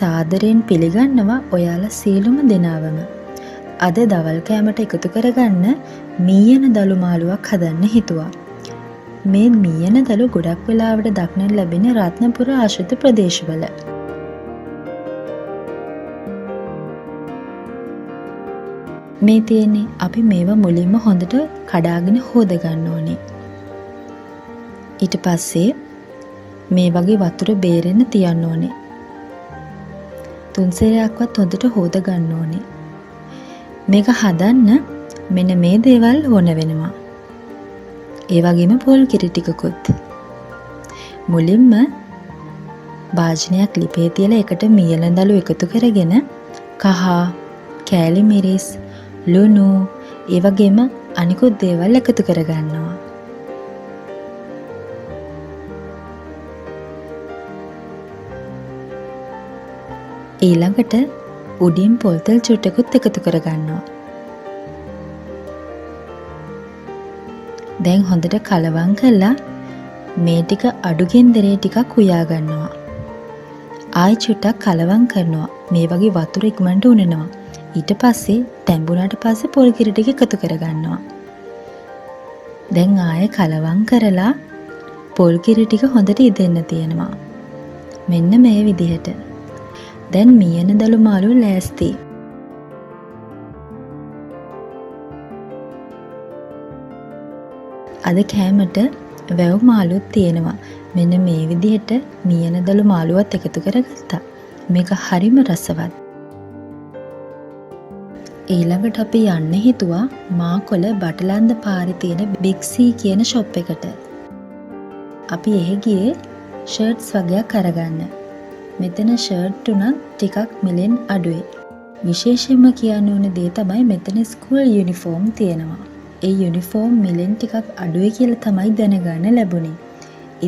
සාදරයෙන් පිළිගන්නවා ඔයාලා සියලුම දෙනාවම. අද දවල් කෑමට එකතු කරගන්න මීයන දළු මාළුවක් හදන්න හිතුවා. මේ මීයන දළු ගොඩක් වෙලාවට දක්නට ලැබෙන රත්නපුර ආශ්‍රිත ප්‍රදේශවල. මේ තියෙන්නේ අපි මේවා මුලින්ම හොඳට කඩාගෙන හොද ගන්න ඕනේ. ඊට පස්සේ මේ වගේ වතුර බේරෙන්න තියන්න ඕනේ. 3 සැරයක්වත් හොඳට හොද ගන්න ඕනේ. මේක හදන්න මෙන්න මේ දේවල් ඕන වෙනවා. ඒ වගේම පොල් කිරි ටිකකුත්. මුලින්ම භාජනයක් ලිපේ තියලා එකට මීයන දළු එකතු කරගෙන කහ, කෑලි මිරිස්, ලුණු, ඒ වගේම අනිකුත් දේවල් එකතු කරගන්නවා. ඊළඟට උඩින් පොල් තෙල් චුට්ටකුත් එකතු කරගන්නවා. දැන් හොඳට කලවම් කරලා මේ ටික අඩු ගෙන්දරේ ටිකක් උයා ගන්නවා. ආයි චුට්ටක් කලවම් කරනවා. මේ වගේ වතුර ඉක්මනට උනනවා. ඊට පස්සේ තැඹුණාට පස්සේ පොල් කිරි ටික එකතු කරගන්නවා. දැන් ආයෙ කලවම් කරලා පොල් කිරි ටික හොඳට ඉදෙන්න තියෙනවා. මෙන්න මේ විදිහට. දැන් මීයන දළු මාළු ලෑස්ති. අද කෑමට වැව් මාළුත් තියෙනවා. මෙන්න මේ විදිහට මීයන දළු මාළුවත් එකතු කරගත්තා. මේක හරිම රසවත්. ඊළඟට අපි යන්න හිතුවා මාකොළ බටලන්ද පාරේ තියෙන බිග් සී කියන ෂොප් එකට. අපි එහෙ ගියේ ෂර්ට්ස් වගේක් අරගන්න. මෙතන ෂර්ට් තුනක් ටිකක් මිලෙන් අඩුයි. විශේෂයෙන්ම කියන්න ඕන දේ තමයි මෙතන ස්කූල් යුනිෆෝම් තියෙනවා. ඒ යුනිෆෝම් මිලෙන් ටිකක් අඩුයි කියලා තමයි දැනගන්න ලැබුණේ.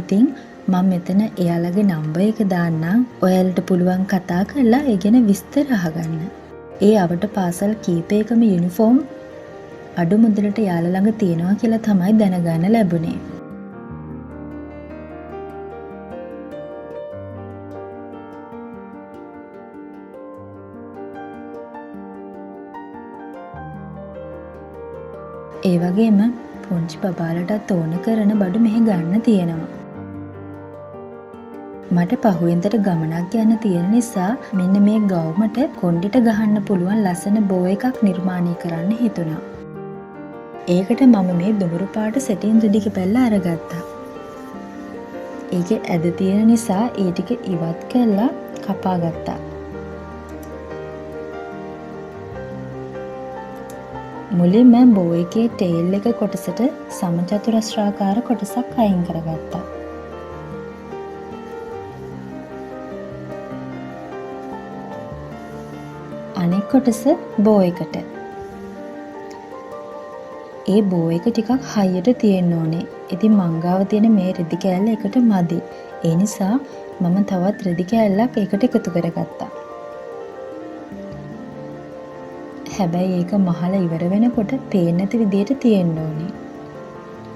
ඉතින් මම මෙතන එයාලගේ නම්බර් එක දාන්නම්. ඔයාලට පුළුවන් කතා කරලා ඒ ගැන විස්තර අහගන්න. ඒ අවට පාසල් කීපයකම යුනිෆෝම් අඩු මුදලට යාළ ළඟ තියෙනවා කියලා තමයි දැනගන්න ලැබුණේ. ඒ වගේම පුංචි බබාලටත් ඕන කරන බඩු මෙහි ගන්න තියෙනවා. මට පහුවෙන්දට ගමනක් යන්න තියෙන නිසා මෙන්න මේ ගවුමට කොණ්ඩෙට ගහන්න පුළුවන් ලස්සන බෝ එකක් නිර්මාණය කරන්න හිතුණා. ඒකට මම මේ දුඹුරු පාට සැටින් රෙදි කැපල්ල අරගත්තා. ඒකේ ඇද තියෙන නිසා ඒ ටික ඉවත් කරලා කපා ගත්තා. මුලින්ම බෝ එකේ ටේල් එක කොටසට සමචතුරස්‍රාකාර කොටසක් අයින් කරගත්තා. අනෙක් කොටස බෝ එකට. ඒ බෝ එක ටිකක් හයියට තියෙන්න ඕනේ. ඉතින් මංගාව තියෙන මේ රෙදි කෑල්ල එකට මදි. ඒ නිසා මම තවත් රෙදි කෑල්ලක් ඒකට එකතු කරගත්තා. හැබැයි ඒක මහලා ඉවර වෙනකොට පේන්නේ නැති විදියට තියෙන්න ඕනේ.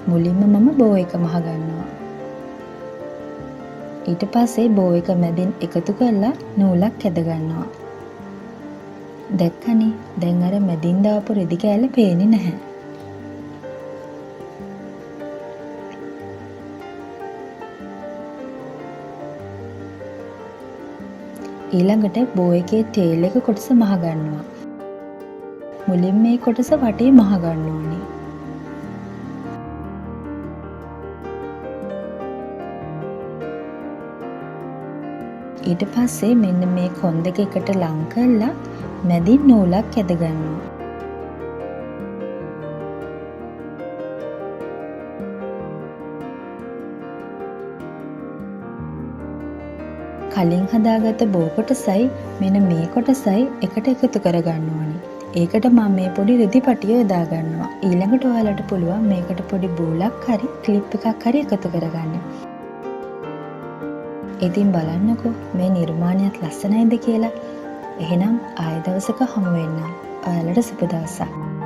මුලින්ම මම බෝ එක මහ ගන්නවා. ඊට පස්සේ බෝ එක මැදින් එකතු කරලා නූලක් ඇද ගන්නවා. දැක්කනේ දැන් අර මැදින් දාපු රෙදි කෑල්ල පේන්නේ නැහැ. ඊළඟට බෝ එකේ ටේල් එක කොටස මහ ගන්නවා. මුලින් මේ කොටස වටේ මහ ගන්න ඕනේ. ඊට පස්සේ මෙන්න මේ කොන් දෙක එකට ලං කරලා මැදින් නූලක් ඇද ගන්නවා. කලින් හදාගත්ත බෝ කොටසයි මෙන්න මේ කොටසයි එකට එකතු කරගන්න ඕනේ. ඒකට මම මේ පොඩි රෙදි පටිය යොදා ගන්නවා. ඊළඟට ඔයාලට පුළුවන් මේකට පොඩි බූලක් හරි ක්ලිප් එකක් හරි එකතු කරගන්න. ඉතින් බලන්නකෝ මේ නිර්මාණයත් ලස්සනයිද කියලා. එහෙනම් ආයෙ දවසක හමු වෙන්නම්. ඔයාලට සුබ දවසක්.